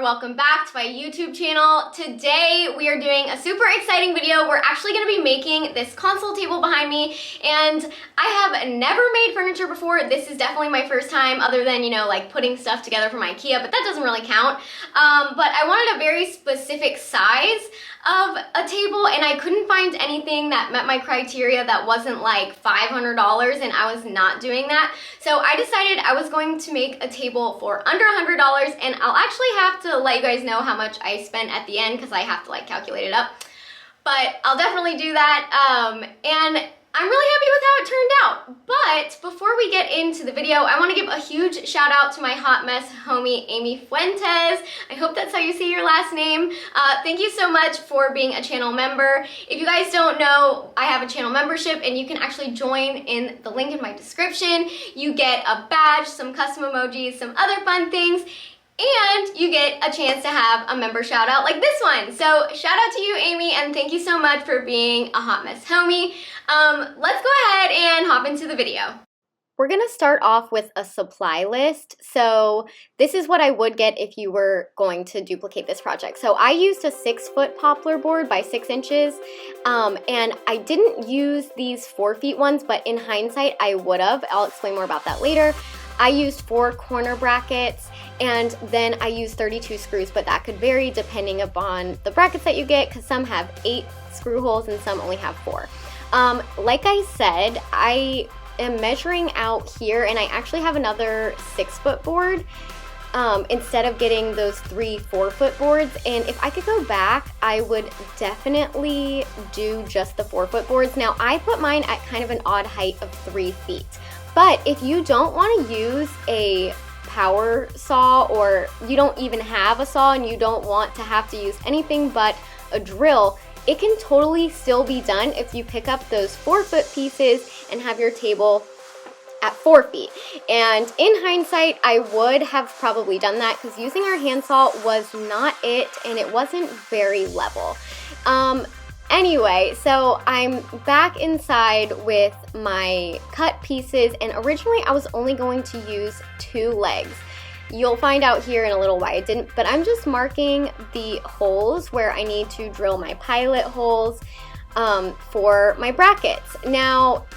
welcome back to my YouTube channel. Today we are doing a super exciting video. We're actually going to be making this console table behind me, and I have never made furniture before. This is definitely my first time, other than, you know, like putting stuff together from IKEA, but that doesn't really count. But I wanted a very specific size of a table, and I couldn't find anything that met my criteria that wasn't like $500, and I was not doing that. So I decided I was going to make a table for under $100, and I'll actually have to let you guys know how much I spent at the end because I have to like calculate it up. But I'll definitely do that, and I'm really happy with how it turned out. But before we get into the video, I want to give a huge shout out to my hot mess homie, Amy Fuentes. I hope that's how you say your last name. Thank you so much for being a channel member. If you guys don't know, I have a channel membership, and you can actually join in the link in my description. You get a badge, some custom emojis, some other fun things, and you get a chance to have a member shout out like this one. So shout out to you, Amy, and thank you so much for being a hot mess homie. Let's go ahead and hop into the video. We're gonna start off with a supply list. So this is what I would get if you were going to duplicate this project. So I used a 6-foot poplar board by 6 inches, and I didn't use these 4 feet ones, but in hindsight, I would have. I'll explain more about that later. I used 4 corner brackets, and then I used 32 screws, but that could vary depending upon the brackets that you get, because some have 8 screw holes and some only have 4. Like I said, I am measuring out here, and I actually have another 6-foot board instead of getting those 3 4-foot boards. And if I could go back, I would definitely do just the 4-foot boards. Now, I put mine at kind of an odd height of 3 feet. But if you don't want to use a power saw, or you don't even have a saw and you don't want to have to use anything but a drill, it can totally still be done if you pick up those 4-foot pieces and have your table at 4 feet. And in hindsight, I would have probably done that because using our handsaw was not it, and it wasn't very level. Anyway, so I'm back inside with my cut pieces, and originally I was only going to use 2 legs. You'll find out here in a little why I didn't, but I'm just marking the holes where I need to drill my pilot holes for my brackets. Now,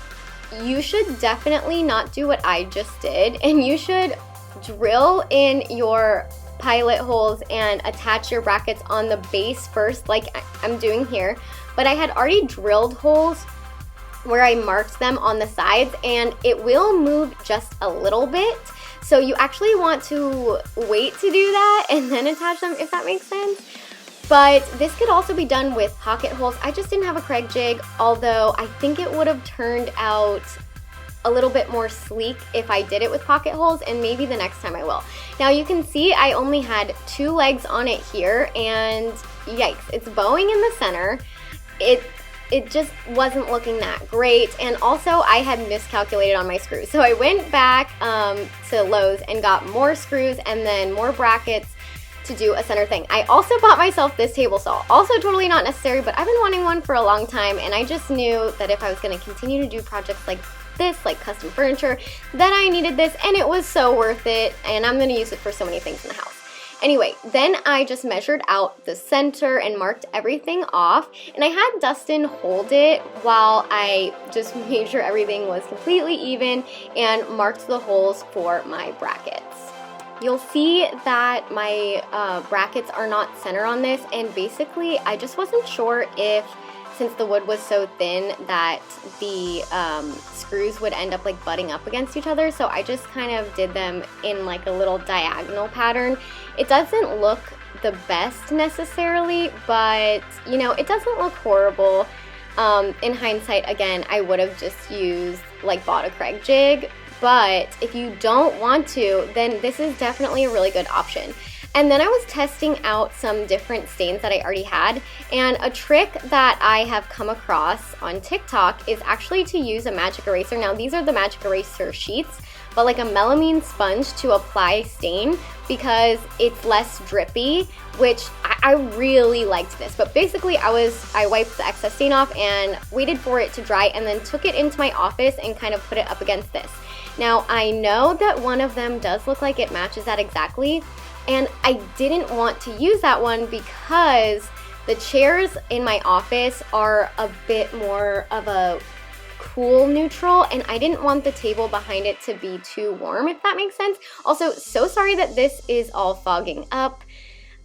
you should definitely not do what I just did, and you should drill in your pilot holes and attach your brackets on the base first, like I'm doing here. But I had already drilled holes where I marked them on the sides, and it will move just a little bit. So you actually want to wait to do that and then attach them, if that makes sense. But this could also be done with pocket holes. I just didn't have a Craig jig, although I think it would have turned out a little bit more sleek if I did it with pocket holes, and maybe the next time I will. Now you can see I only had 2 legs on it here, and yikes, it's bowing in the center. It just wasn't looking that great, and also I had miscalculated on my screws. So I went back to Lowe's and got more screws and then more brackets to do a center thing. I also bought myself this table saw. Also totally not necessary, but I've been wanting one for a long time, and I just knew that if I was gonna continue to do projects like this, like custom furniture, then I needed this, and it was so worth it, and I'm gonna use it for so many things in the house. Anyway, then I just measured out the center and marked everything off, and I had Dustin hold it while I just made sure everything was completely even and marked the holes for my brackets. You'll see that my brackets are not center on this, and basically I just wasn't sure if, since the wood was so thin, that the screws would end up like butting up against each other, so I just kind of did them in like a little diagonal pattern. It doesn't look the best necessarily, but you know, it doesn't look horrible. In hindsight, again, I would have just used, like, bought a Craig jig, but if you don't want to, then this is definitely a really good option. And then I was testing out some different stains that I already had, and a trick that I have come across on TikTok is actually to use a magic eraser. Now, these are the magic eraser sheets, but like a melamine sponge to apply stain because it's less drippy, which I really liked this. But basically I wiped the excess stain off and waited for it to dry, and then took it into my office and kind of put it up against this. Now, I know that one of them does look like it matches that exactly, And I didn't want to use that one because the chairs in my office are a bit more of a cool neutral, and I didn't want the table behind it to be too warm, if that makes sense. Also, so sorry that this is all fogging up.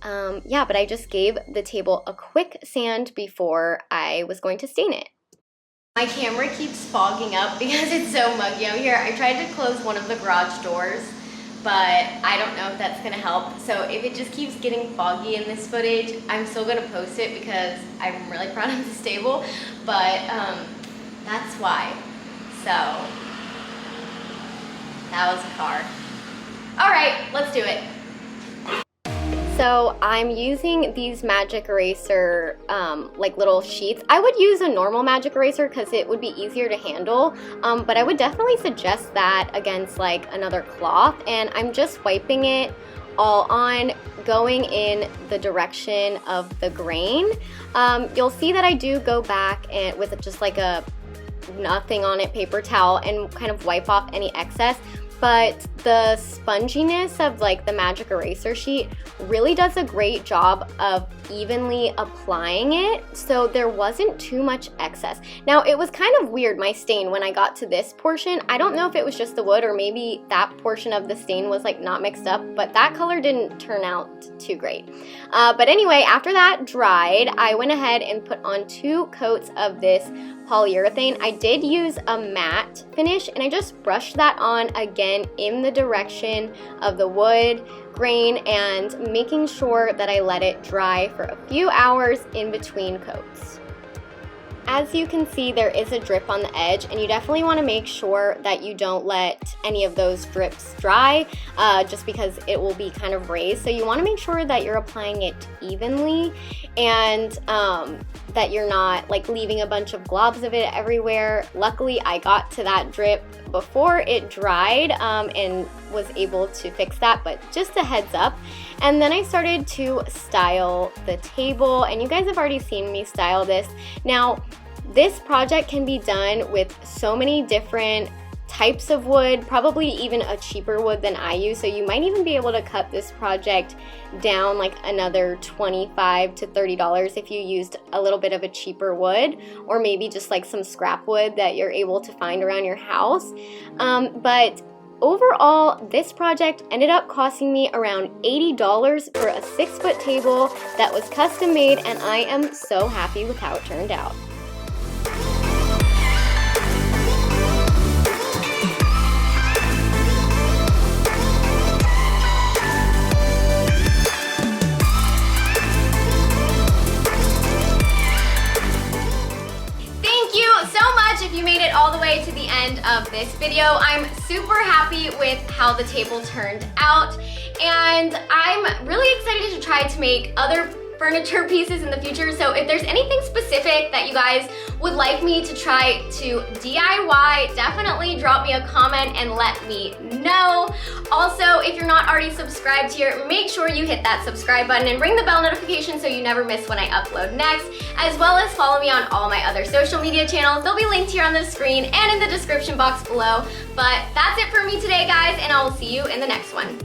Yeah, but I just gave the table a quick sand before I was going to stain it. My camera keeps fogging up because it's so muggy out here. I tried to close one of the garage doors, but I don't know if that's gonna help. So if it just keeps getting foggy in this footage, I'm still gonna post it because I'm really proud of this table, but that's why. So that was a car. All right, let's do it. So I'm using these magic eraser like little sheets. I would use a normal magic eraser because it would be easier to handle, but I would definitely suggest that against like another cloth. And I'm just wiping it all on, going in the direction of the grain. You'll see that I do go back and with just like a nothing on it paper towel and kind of wipe off any excess. But the sponginess of like the magic eraser sheet really does a great job of evenly applying it, so there wasn't too much excess. Now it was kind of weird, my stain, when I got to this portion. I don't know if it was just the wood or maybe that portion of the stain was like not mixed up, but that color didn't turn out too great. But anyway, after that dried, I went ahead and put on 2 coats of this polyurethane. I did use a matte finish, and I just brushed that on again in the direction of the wood grain and making sure that I let it dry for a few hours in between coats. As you can see, there is a drip on the edge, and you definitely want to make sure that you don't let any of those drips dry, just because it will be kind of raised. So you want to make sure that you're applying it evenly, and that you're not like leaving a bunch of globs of it everywhere. Luckily, I got to that drip before it dried and was able to fix that, but just a heads up. And then I started to style the table, and you guys have already seen me style this. Now, this project can be done with so many different types of wood, probably even a cheaper wood than I use, so you might even be able to cut this project down like another $25 to $30 if you used a little bit of a cheaper wood, or maybe just like some scrap wood that you're able to find around your house. But overall, this project ended up costing me around $80 for a 6-foot table that was custom made, and I am so happy with how it turned out. If you made it all the way to the end of this video, I'm super happy with how the table turned out, and I'm really excited to try to make other furniture pieces in the future. So if there's anything specific that you guys would like me to try to DIY, definitely drop me a comment and let me know. Also, if you're not already subscribed here, make sure you hit that subscribe button and ring the bell notification so you never miss when I upload next, as well as follow me on all my other social media channels. They'll be linked here on the screen and in the description box below. But that's it for me today, guys, and I will see you in the next one.